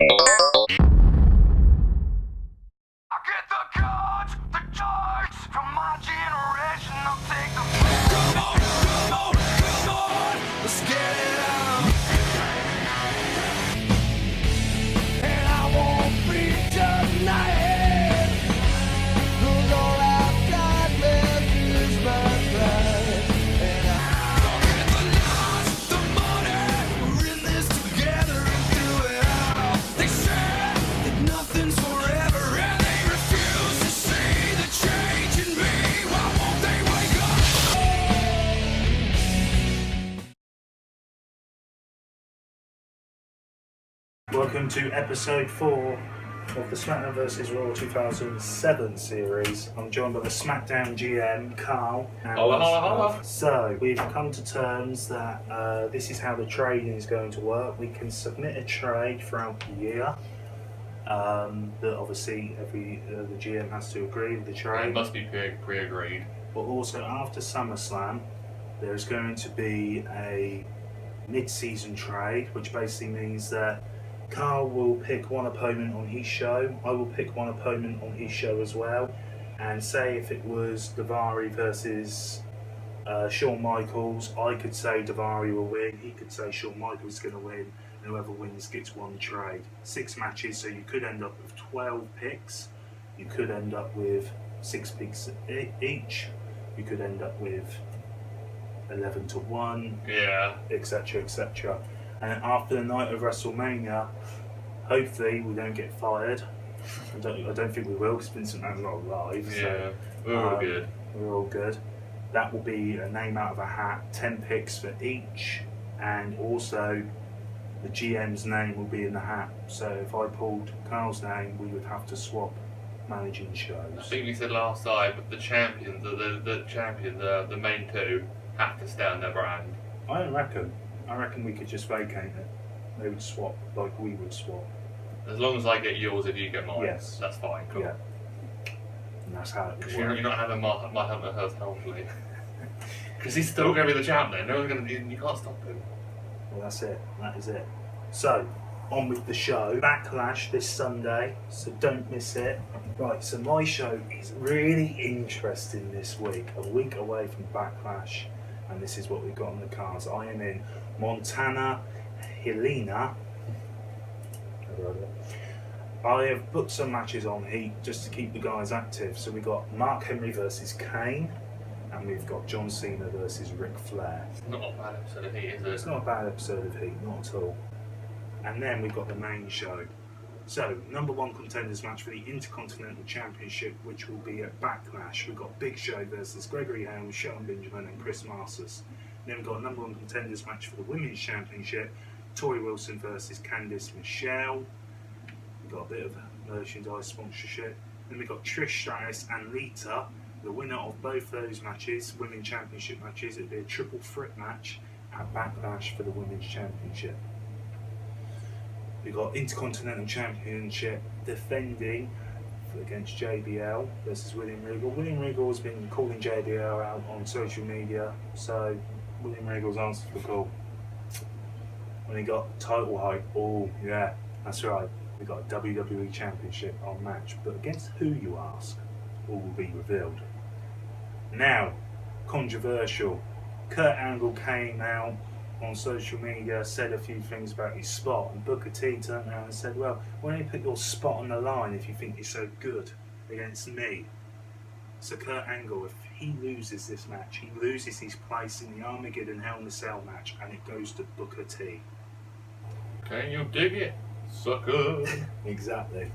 get the cards, the charts from my generation. I'll take the come on, let's get it on. And I won't be tonight. 'Cause all I've got left is my pride. And I'll get the loss, the money. We're in this together and do it all. They said that nothing's forever, and they refuse to see the change in me. Why won't they wake up? Welcome to episode 4 of the SmackDown vs Raw 2007 series. I'm joined by the SmackDown GM, Karl. And Holla. So, we've come to terms that this is how the trading is going to work. We can submit a trade throughout the year. That obviously the GM has to agree with the trade. It must be pre-agreed. But also after SummerSlam, there's going to be a mid-season trade, which basically means that Karl will pick one opponent on his show, I will pick one opponent on his show as well, and say if it was Daivari versus Shawn Michaels, I could say Daivari will win, he could say Shawn Michaels is going to win, and whoever wins gets one trade. 6 matches, so you could end up with 12 picks, you could end up with 6 picks each, you could end up with 11-1, Yeah. etc, etc. And after the night of WrestleMania, hopefully we don't get fired. I don't think we will, because Vincent McMahon's not alive. Yeah. So, We're all good. We're all good. That will be a name out of a hat, 10 picks for each, and also the GM's name will be in the hat. So if I pulled Karl's name, we would have to swap managing I shows. think we said last time, but the champion, the main two, have to stay on their brand. I don't reckon. I reckon we could just vacate it. They would swap like we would swap. As long as I get yours if you get mine, Yes. that's fine. Cool. Yeah. And that's how it would Because work. you're not having my Hunter Hearst hopefully. Because he's still going to be the champ then. No one's going to. You can't stop him. Well, that's it. That is it. So, on with the show. Backlash this Sunday, so don't miss it. Right, so my show is really interesting this week. A week away from Backlash, and this is what we've got on the cards. I am in Montana, Helena. I have booked some matches on Heat just to keep the guys active. So we've got Mark Henry versus Kane, and we've got John Cena versus Ric Flair. It's not a bad episode of Heat, is It's it? not a bad episode of Heat, not at all. And then we've got the main show. So, number 1 contenders match for the Intercontinental Championship, which will be at Backlash. We've got Big Show versus Gregory Helms, Shelton Benjamin and Chris Masters. Then we've got number 1 contenders match for the Women's Championship, Tori Wilson versus Candice Michelle. We've got a bit of merchandise sponsorship. Then we've got Trish Stratus and Lita. The winner of both those matches, Women's Championship matches, it'll be a triple threat match at Backlash for the Women's Championship. We've got Intercontinental Championship defending against JBL versus William Regal. William Regal has been calling JBL out on social media, so William Regal's answered the call. When he got title hype, oh yeah, that's right, we got a WWE Championship on match, but against who, you ask? All will be revealed. Now, controversial. Kurt Angle came out on social media, said a few things about his spot, and Booker T turned around and said, well, why don't you put your spot on the line if you think you're so good against me? So Kurt Angle, if he loses this match, he loses his place in the Armageddon Hell in a Cell match, and it goes to Booker T. Can you dig it, sucker? Exactly.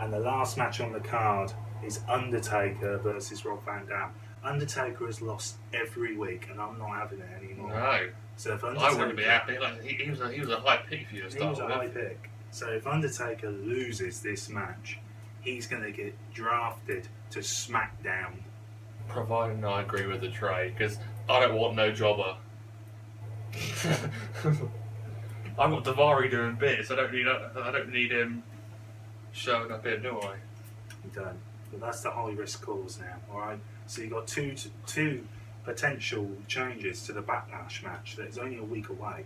And the last match on the card is Undertaker versus Rob Van Dam. Undertaker has lost every week, and I'm not having it anymore. No. So if I Undertaker, wouldn't be happy. Like, he was a high pick for you to he start was a with. high pick. So if Undertaker loses this match, he's going to get drafted to SmackDown. Providing I agree with the trade, because I don't want no jobber. I've got Daivari doing bits. I don't need him showing up here, do I? You don't. But that's the high risk calls now. All right. So you got two potential changes to the Backlash match that is only a week away.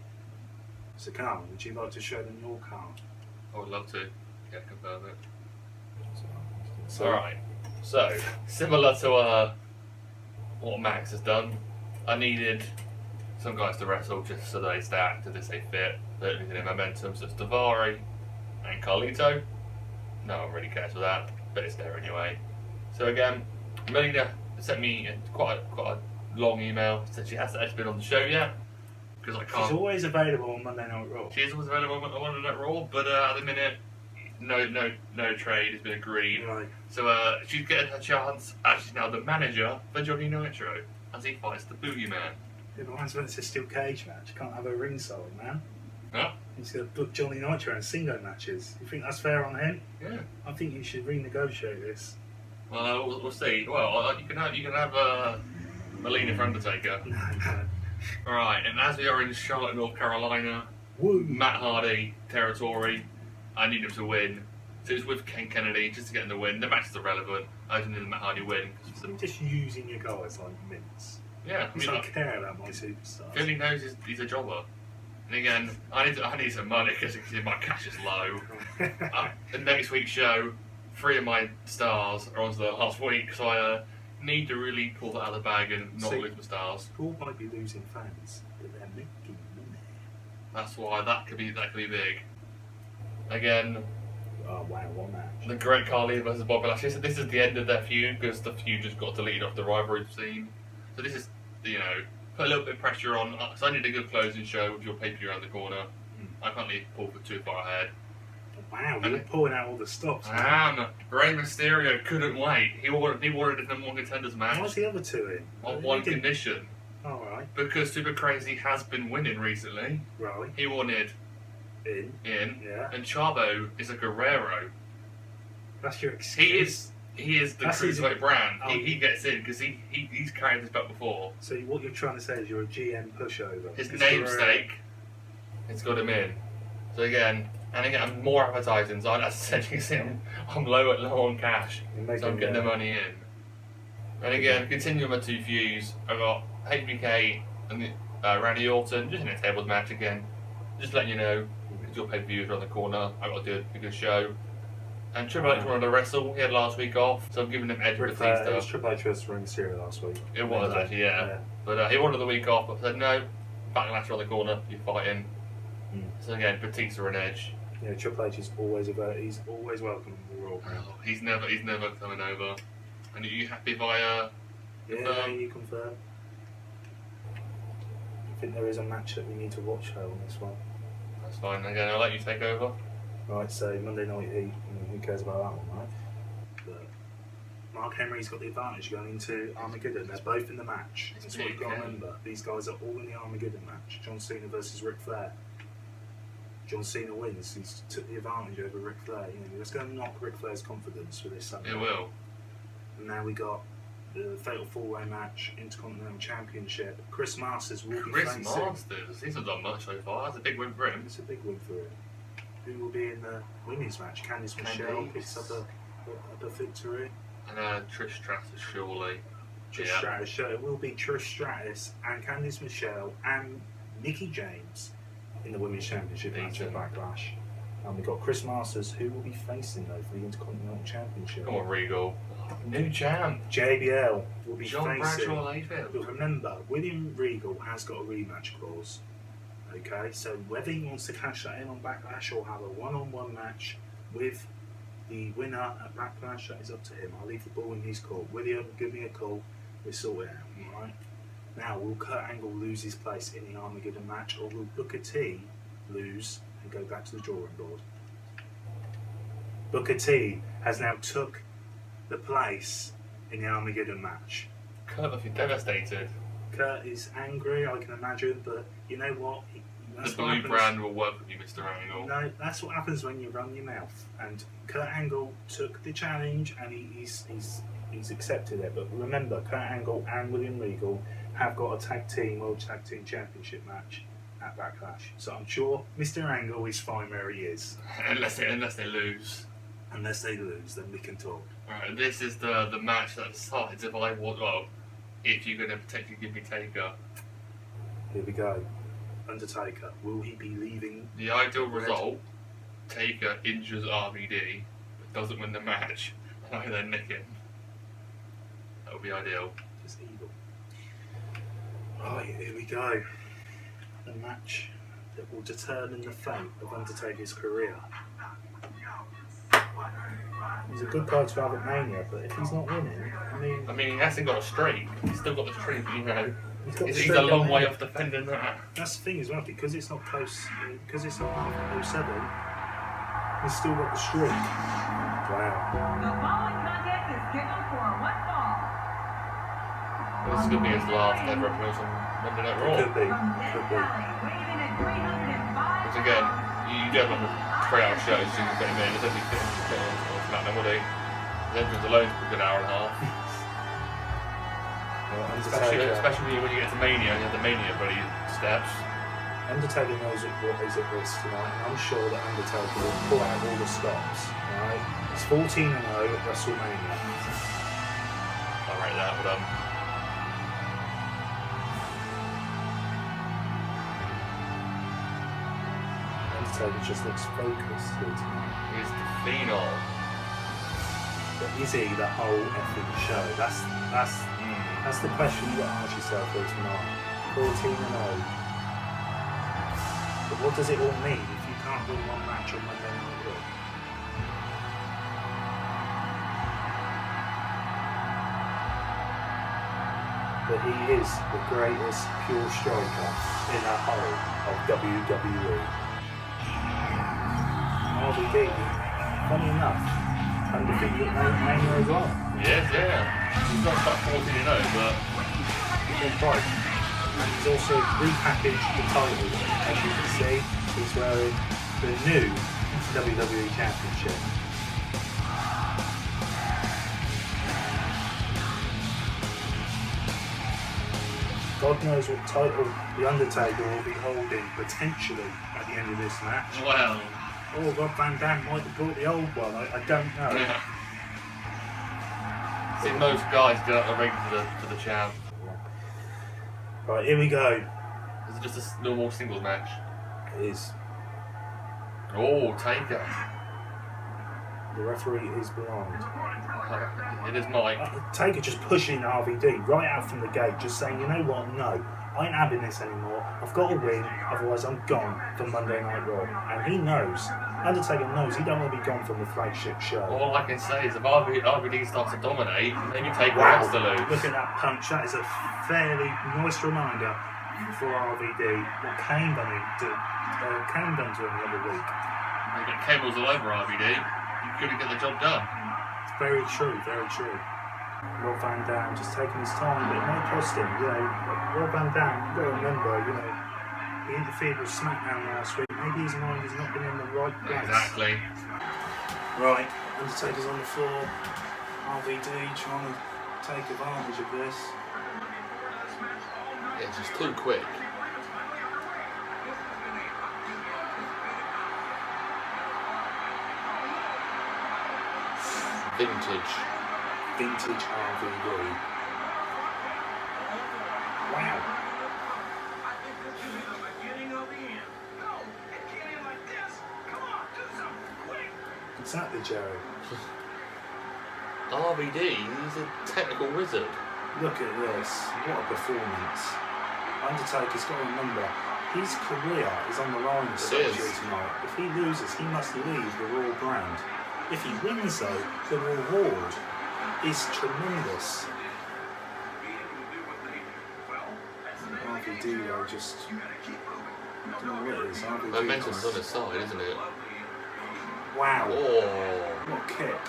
So Carl, would you like to show them your card? I would love to. Yeah, confirm it. So, Alright, so, similar to what Max has done, I needed some guys to wrestle just so they stay active, they stay fit, they don't lose any momentum. So it's Davari and Carlito. No one really cares for that, but it's there anyway. So again, Melina sent me quite a long email, said she hasn't actually been on the show yet, because I can't. she's always available on Monday Night Raw. She is always available on Monday Night Raw, but at the minute, no trade has been agreed. Right. So she's getting her chance, as she's now the manager for Johnny Nitro, as he fights the Boogeyman. Yeah, but once it's a steel cage match, you can't have a ringside, man. Huh? He's going to book Johnny Nitro in single matches. You think that's fair on him? Yeah. I think you should renegotiate this. Well, we'll see. Well, you can have Melina for Undertaker. No. All right, and as we are in Charlotte, North Carolina, Woo! Matt Hardy territory, I need him to win. So it's with Ken Kennedy just to get him the win. The match is irrelevant. I just need Matt Hardy win. I'm just using your guys like mints. Yeah, I I mean, don't care about my superstars. Philly knows he's a jobber. And again, I need some money because my cash is low. The next week's show, 3 of my stars are on to the last week, so I need to really pull that out of the bag and not lose my stars. Paul might be losing fans, but they're making money. That's why that could be big. Again, Oh wow, what match? the Great Khali versus Bobby Lashley. So this is the end of their feud because the feud just got deleted off the rivalry scene. So this is, put a little bit of pressure on. So I need a good closing show with your pay-per-view around the corner. I can't leave Paul for too far ahead. Wow, you're pulling out all the stops. Rey Mysterio couldn't wait. He wanted a number 1 contenders match What's the other two in? on one condition. Alright, Because Super Crazy has been winning recently. right. He wanted In. Yeah. and Chavo is a Guerrero. That's your excuse. He is the That's his- cruiserweight brand. Oh. He gets in because he's carried this belt before. So what you're trying to say is you're a GM pushover. His It's namesake has got him in. So again, I'm more advertising. So as I said, you can see I'm low on cash, so I'm getting the money in. And again, continuing my 2 feuds, I've got HBK and Randy Orton just in a tables match again. Just letting you know, because your pay-per-view is around the corner, I've got to do a good show. And Triple H wanted to wrestle. He had last week off, so I'm giving him edge with It Batista. was Triple H versus Rey Mysterio last week. It was actually, yeah. But he wanted the week off, but I said no. Backlash around the corner. You're fighting. So again, Batista and Edge. Yeah, Triple H is always he's always welcome in the Raw. Oh, he's never coming over. And are you happy via? Yeah, you confirm. I think there is a match that we need to watch though on this one. That's fine. Again, I'll let you take over. Right, so Monday Night Heat, who cares about that one, right? But Mark Henry's got the advantage going into Armageddon. They're both in the match. That's what you've got to remember. These guys are all in the Armageddon match. John Cena versus Ric Flair. John Cena wins. He's took the advantage over Ric Flair. That's going to knock Ric Flair's confidence for this Sunday. It will. And now we got the Fatal 4-Way match, Intercontinental Championship. Chris Masters will be Chris facing. Masters. He hasn't done much so far. That's a big win for him. It's a big win for him. Who will be in the women's match? Candice Michelle picks up a victory. And Trish Stratus, surely. Trish Stratus. So it will be Trish Stratus and Candice Michelle and Mickie James in the women's championship match at Backlash. And we've got Chris Masters, who will be facing though for the Intercontinental Championship. Come on, Regal. New champ. JBL will be John facing. Bradshaw Layfield. But remember, William Regal has got a rematch clause. Okay, so whether he wants to cash that in on Backlash or have a one-on-one match with the winner at Backlash, that is up to him. I'll leave the ball in his court. William, give me a call. We'll sort it out, alright? Now, will Kurt Angle lose his place in the Armageddon match, or will Booker T lose and go back to the drawing board? Booker T has now took the place in the Armageddon match. Kurt must be devastated. Kurt is angry, I can imagine, but you know what? The blue brand will work with you, Mr. Angle. No, that's what happens when you run your mouth. And Kurt Angle took the challenge and he's accepted it. But remember, Kurt Angle and William Regal have got a World Tag Team Championship match at Backlash. So I'm sure Mr. Angle is fine where he is. Unless they lose. Unless they lose, then we can talk. Alright, this is the match that decides if I want. Well, if you're going to potentially give me Taker. Here we go. Undertaker, will he be leaving? The ideal result Taker injures RVD, but doesn't win the match, and I then nick him. That would be ideal. Just evil. Right, here we go. The match that will determine the fate of Undertaker's career. He's a good guy to have at Mania, but if he's not winning, I mean, he hasn't got a streak. He's still got the streak, you know. He's got a long way off defending that. That's the thing as well, because it's not close, because it's not 07, he's still got the streak. Wow. The following contest is scheduled for one fall. This is going to be his last ever appearance on Monday Night Raw. Could be. Which again, you do have like a 3-hour show, so you can fit him in. It's only fit on SmackDown, would he? His entrance alone is a good hour and a half. Especially when you get to Mania and you have the Mania bloody steps. Undertaker knows what is at risk tonight, and I'm sure that Undertaker will pull out all the stops. Right? It's 14-0 at WrestleMania. I rate that, but Undertaker just looks focused here tonight. he's the phenom. But is he the whole effing show? That's the question you got to ask yourself here tonight. 14-0. But what does it all mean if you can't win one match on Monday Night Raw? But he is the greatest pure striker in the whole of WWE. RVD, funny enough, undefeated at Mania as well. Yes, yeah. He's not quite 14-0, but He's on price. And he's also repackaged the title. As you can see, he's wearing the new WWE Championship. God knows what title the Undertaker will be holding potentially at the end of this match. well, Oh, Rob Van Dam might have brought the old one. I don't know. yeah. I think most guys get up the ring to the champ. Right, here we go. Is it just a normal singles match? It is. Oh, Taker. The referee is blind. It is Mike. Taker just pushing RVD right out from the gate, just saying, you know what, no, I ain't having this anymore. I've got to win, otherwise I'm gone from Monday Night Raw. And he knows, Undertaker knows he don't want to be gone from the flagship show. All I can say is if RVD starts to dominate, maybe Taker Wow, has to lose. look at that punch. That is a fairly nice reminder for RVD what Kane done to him the other week. They got cables all over RVD. You couldn't get the job done. It's very true, very true. Rob Van Dam just taking his time, but it might cost him. You know, Rob Van Dam, you've got to remember, you know, he interfered with SmackDown last week. Maybe his mind has not been in the right place. Exactly. Right, Undertaker's on the floor. RVD trying to take advantage of this. It's just too quick. Vintage RVD. Wow. Exactly, Jerry. RVD, he's a technical wizard. Look at this. What a performance. Undertaker's got to remember, his career is on the line essentially tonight. If he loses, he must leave the Raw brand. If he wins, though, the reward is tremendous. RVD, though, just... I don't know what it is. RVD Momentum's on his side, isn't it? Wow. Oh. What a kick.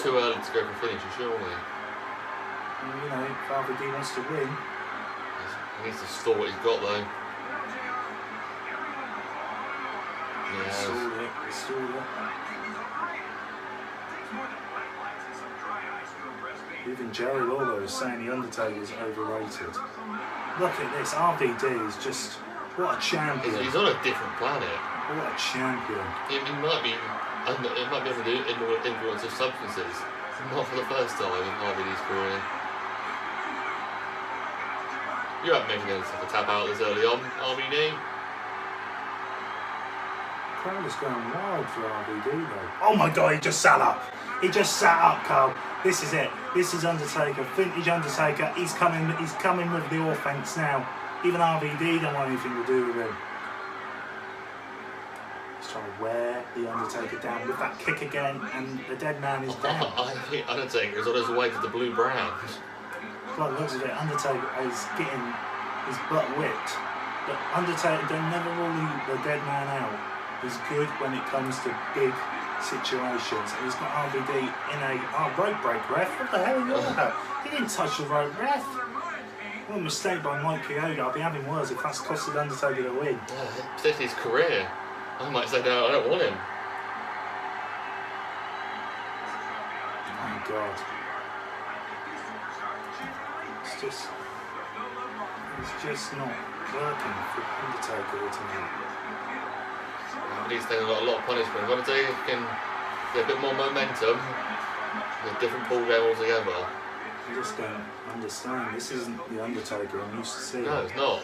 Too early to go for finisher, surely. And, you know, if RVD wants to win... He needs to store what he's got, though. Yes. Stalled it. Even Jerry Lawler is saying the Undertaker is overrated. Look at this, RVD is just, what a champion. He's on a different planet. What a champion. It might be under the influence of substances. Not for the first time in RVD's career. You haven't making yourself a tap out this early on, RVD. crowd is going wild for RVD though. Oh my god, he just sat up. He just sat up, Carl. This is it. This is Undertaker, vintage Undertaker. He's coming with the offense now. Even RVD don't want anything to do with him. He's trying to wear the Undertaker down with that kick again, and the dead man is down. I think Undertaker is on his way to the blue brand. God, looks at it. Undertaker is getting his butt whipped. But Undertaker, they never rule the dead man out. He's good when it comes to big situations. And he's got RVD in a rope break, ref. What the hell are you on about? He didn't touch the rope, ref. What a mistake by Mike Chioda. I'll be having words if that's costed Undertaker the win. Particularly his career. I might say no, I don't want him. Oh my god. It's just not working for Undertaker tonight. He's taking a lot of punishment. If Undertaker can get a bit more momentum, a different ball game altogether. I just don't understand. This isn't the Undertaker I'm used to seeing. No, it's not.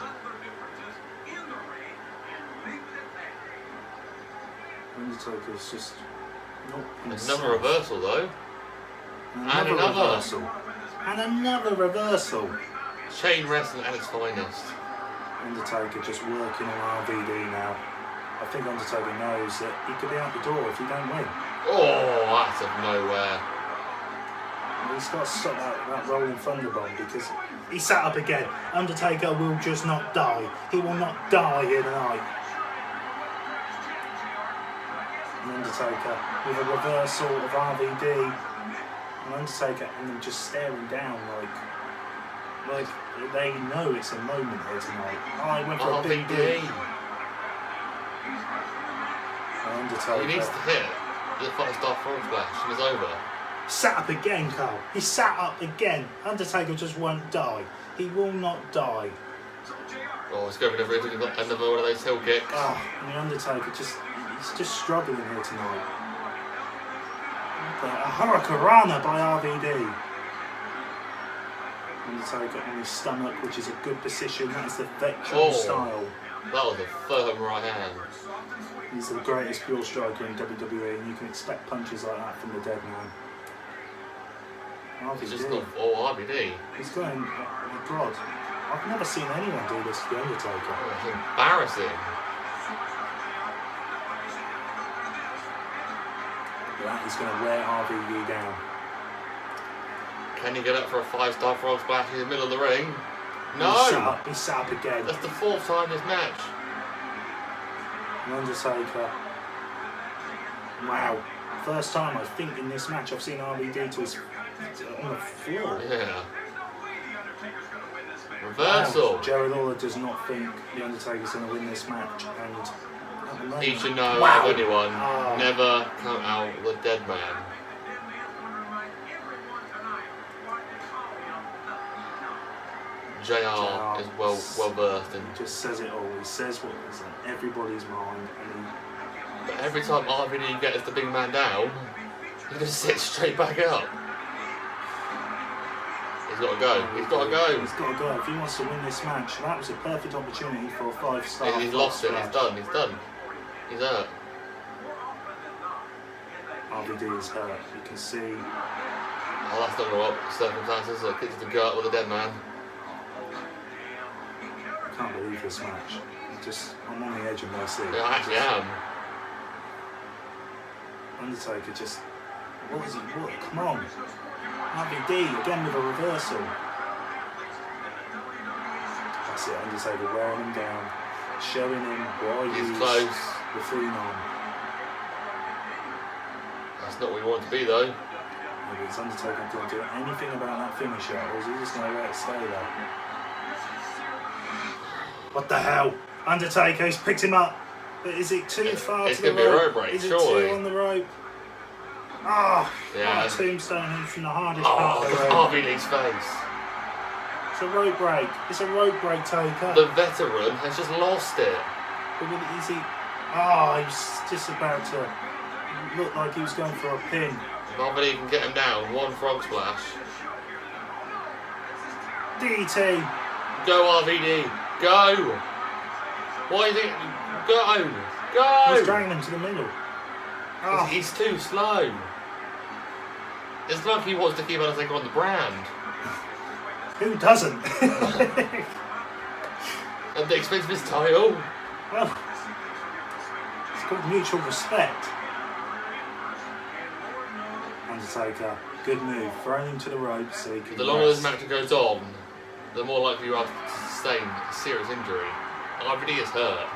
Undertaker's just not. Another reversal though. Another reversal. And another reversal. Chain wrestling at its finest. Undertaker just working on RVD now. I think Undertaker knows that he could be out the door if he don't win. Oh, out of nowhere. He's got to stop that rolling thunder bomb because he sat up again. Undertaker will just not die. He will not die here tonight. And Undertaker with a reversal of RVD. And Undertaker and them just staring down like they know it's a moment here tonight. Oh, he went for a big D. Undertaker. He needs to hit the 5-star frog splash and it's over. Sat up again, Carl. He sat up again. Undertaker just won't die. He will not die. Oh, it's going for another one of those hill kicks. Oh, and the Undertaker he's just struggling here tonight. A Hurricanrana by RVD. Undertaker on his stomach, which is a good position. That is the veteran style. That was a firm right hand. He's the greatest pure striker in WWE, and you can expect punches like that from the dead man. It's just not all RVD. He's going, oh my god. I've never seen anyone do this to the Undertaker. Oh, it's embarrassing. That is going to wear RVD down. Can he get up for a 5-star frog splash in the middle of the ring? No! He's sat up again. That's the 4th time this match. And Undertaker. Wow. First time I think in this match I've seen RVD to his on the floor. Yeah. Reversal. Wow. Jerry Lawler does not think the Undertaker's going to win this match, and at the moment, He should know, wow. if anyone, Oh. never count out the dead man. JR is well versed in. He just says it all. He says what is on everybody's mind, and But every time RVD gets the big man down, he just sits straight back up. He's got to go. He's got to go. He's got to go. If he wants to win this match, that was a perfect opportunity for a 5-star. He's lost it. He's done. He's done. He's hurt. RVD is hurt. You can see. Oh, that's not going to help circumstances. A kick to the gut with a dead man. I can't believe this match. I'm on the edge of my seat. Yeah, I actually am. Undertaker just. What is he? What? Come on. RVD again with a reversal. That's it. Undertaker wearing him down, showing him why He's close. The phenom. That's not what we want to be though. Maybe it's Undertaker going to do anything about that finisher, or is he just going to let it stay there? What the hell? Undertaker's picked him up. But is it too far it's to the gonna be a rope? rope break, Is it surely. too on the rope? Oh, Yeah. what a tombstone in from the hardest part Oh, of the look rope. at RVD's face. It's a rope break. It's a rope break, Taker. The veteran has just lost it. Is he? Oh, he's just about to look like he was going for a pin. If RVD can get him down, one frog splash. DT. Go RVD, go! Why do you think? Go! Go! He's dragging him to the middle. Oh. He's too slow. It's like he wants to keep Undertaker on the brand. Who doesn't? At the expense of his title. Well, it's called mutual respect. Undertaker, good move. Throw him to the ropes so he can. The longer this match goes on, the more likely you are to sustain a serious injury. RVD is hurt.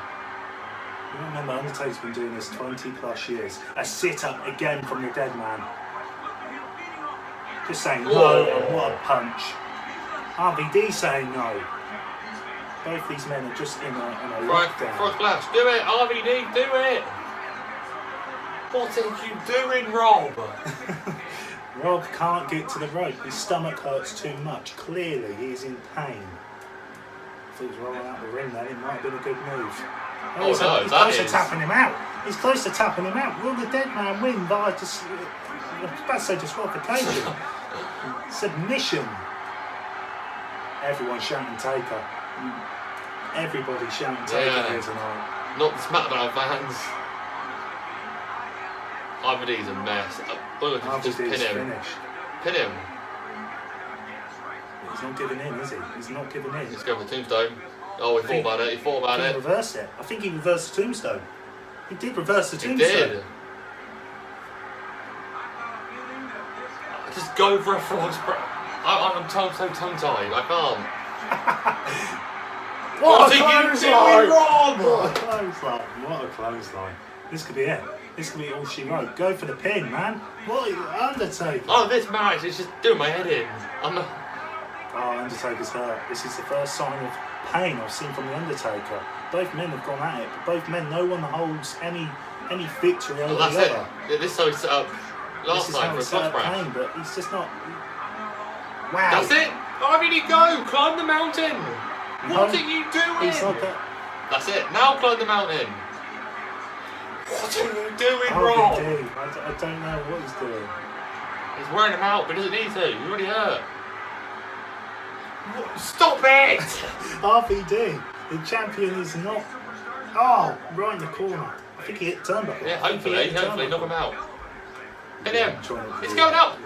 You remember, Undertaker's been doing this 20 plus years. A sit-up again from the dead man. Just saying no, and what a punch. RVD saying no. Both these men are just in a lockdown. Frog splash, do it, RVD, do it! What are you doing, Rob? Rob can't get to the rope. His stomach hurts too much. Clearly, he's in pain. If he was rolling out the ring then, it might have been a good move. He's close to tapping him out. He's close to tapping him out. Will the dead man win by just, I was about to say disqualification? Submission. Everyone shouting Taker. Everybody shouting Taker here tonight. Not the SmackDown fans. RVD's a mess. Just pin him. Finished. Pin him. He's not giving in, is he? He's not giving in. Let's go for Tombstone. Oh, he thought about it. He thought about it. He reversed it. I think he reversed the Tombstone. He did reverse the Tombstone. He did. Just go for a frog splash. I'm so tongue-tied. I can't. What a clothesline! What a clothesline! What a clothesline! This could be it. This could be all she wrote. Go for the pin, man. What are you, Undertaker? Oh, this match is just doing my head in. Oh, Undertaker's hurt. This is the first sign of pain I've seen from the Undertaker. Both men have gone at it, but both men, no one holds any victory over the other. That's it. Yeah, this is how he set up last time for a frog splash. Pain, but he's just not. Wow. That's it. RVD, go! Climb the mountain. What are you doing? He's like that. That's it. Now climb the mountain. What are you doing, Oh, Rob? I don't know what he's doing. He's wearing him out, but he doesn't need to. He's already hurt. Stop it! RVD, the champion is not. Oh, right in the corner. I think he hit turnbuckle. Yeah, hopefully knock him out. Hit him. It's You going up.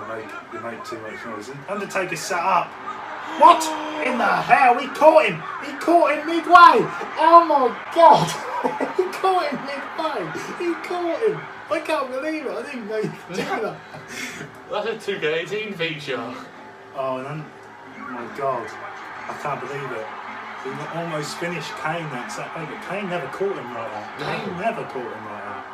You make too much noise. Undertaker set up. What in the hell? He caught him. He caught him midway. Oh my God! He caught him midway. He caught him. I can't believe it. I didn't know you could do that. That's a 2K18 feature. Oh, and then, oh my God, I can't believe it. He almost finished Kane that set, but Kane never caught him like that. No. Kane never caught him like that.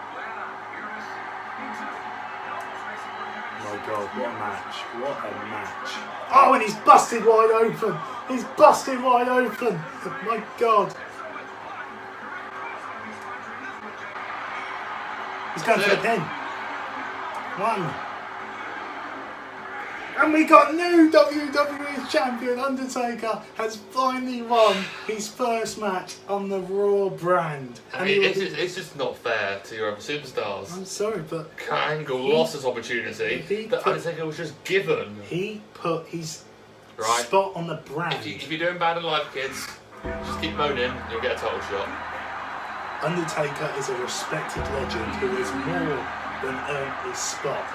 Oh my God, what a match. What a match. Oh, and he's busted wide open. He's busted wide open. My God. He's going for the pin. One. And we got new WWE Champion. Undertaker has finally won his first match on the Raw brand. I mean, it's just not fair to your other superstars. I'm sorry, but Kurt Angle lost this opportunity that Undertaker was just given. he put his Right. spot on the brand. If you're doing bad in life, kids, just keep moaning, you'll get a title shot. Undertaker is a respected legend who has more than earned his spot.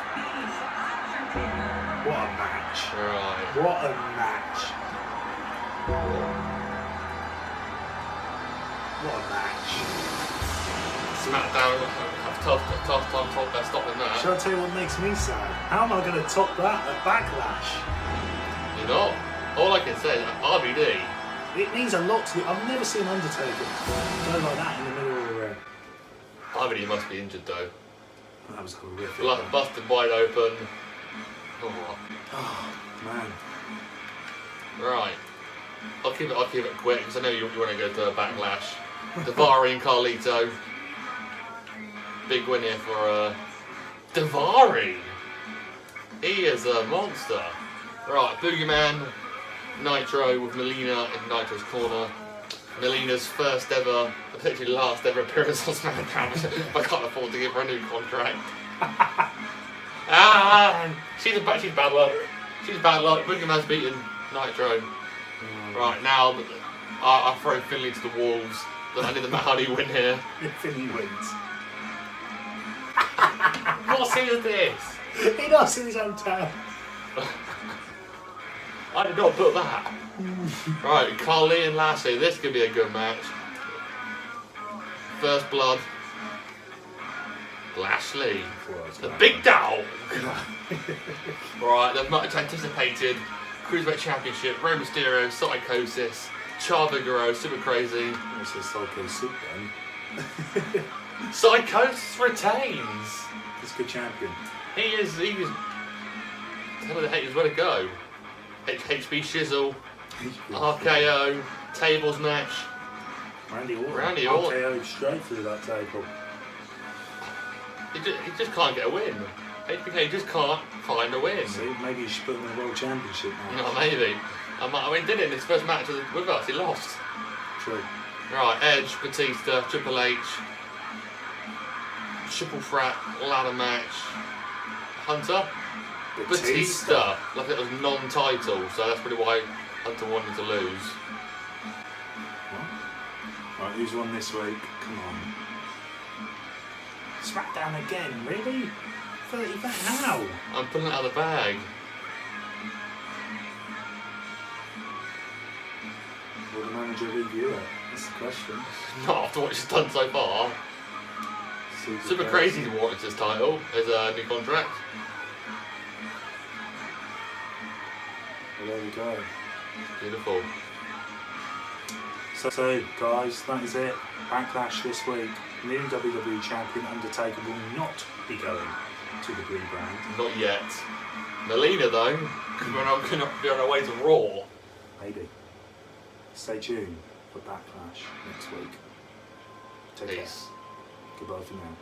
What a match. Right. What a match. What a match. SmackDown have tough time stopping that. Shall I tell you what makes me sad? How am I going to top that at Backlash? You're not. All I can say is RVD. It means a lot to me. I've never seen Undertaker go like that in the middle of the ring. RVD must be injured though. That was horrific. Busted wide open. Oh, Oh, man. right. I'll keep it quick because I know you want to go to a Backlash. Davari and Carlito. Big win here for Davari. He is a monster. Right, Boogeyman, Nitro with Melina in Nitro's corner. Melina's first ever, potentially last ever appearance on SmackDown. I can't afford to give her a new contract. She's bad luck. She's bad luck. Boogeyman's beaten Nitro. Right, now I throw Finley to the wolves. But I need the Matt Hardy win here. If he wins. What scene is this? He lost in his own town. I did not put that. Right, Carly and Lashley. This could be a good match. First blood. Lashley. The big dog. Right, the much anticipated Cruiserweight Championship. Rey Mysterio, Psychosis, Chavo Guerrero, Super Crazy. What's the Psycho Soup then? Psychosis retains. He's a good champion. He is. Tell the haters where to go. HB Shizzle, RKO, tables match. Randy Orton. RKO straight through that table. He just can't get a win. HBK just can't find a win. See, maybe you should put him in the World Championship now. No, maybe. I mean, did it in his first match with us. He lost. True. Right, Edge, Batista, Triple H, triple threat, ladder match. Hunter, Batista. Like it was non-title, so that's probably why Hunter wanted to lose. What? Right, who's won this week? Come on. SmackDown again, really? 30 back now? I'm pulling it out of the bag. Will the manager review it? That's the question. Not after what she's done so far. Super Crazy warrants his title as a new contract. Well, there we go. Beautiful. So guys, that is it. Backlash this week. New WWE Champion Undertaker will not be going to the rebrand. Not yet. Melina though, because we're not going to be on our way to Raw. Maybe. Stay tuned for Backlash next week. Take care. Peace. Goodbye for now.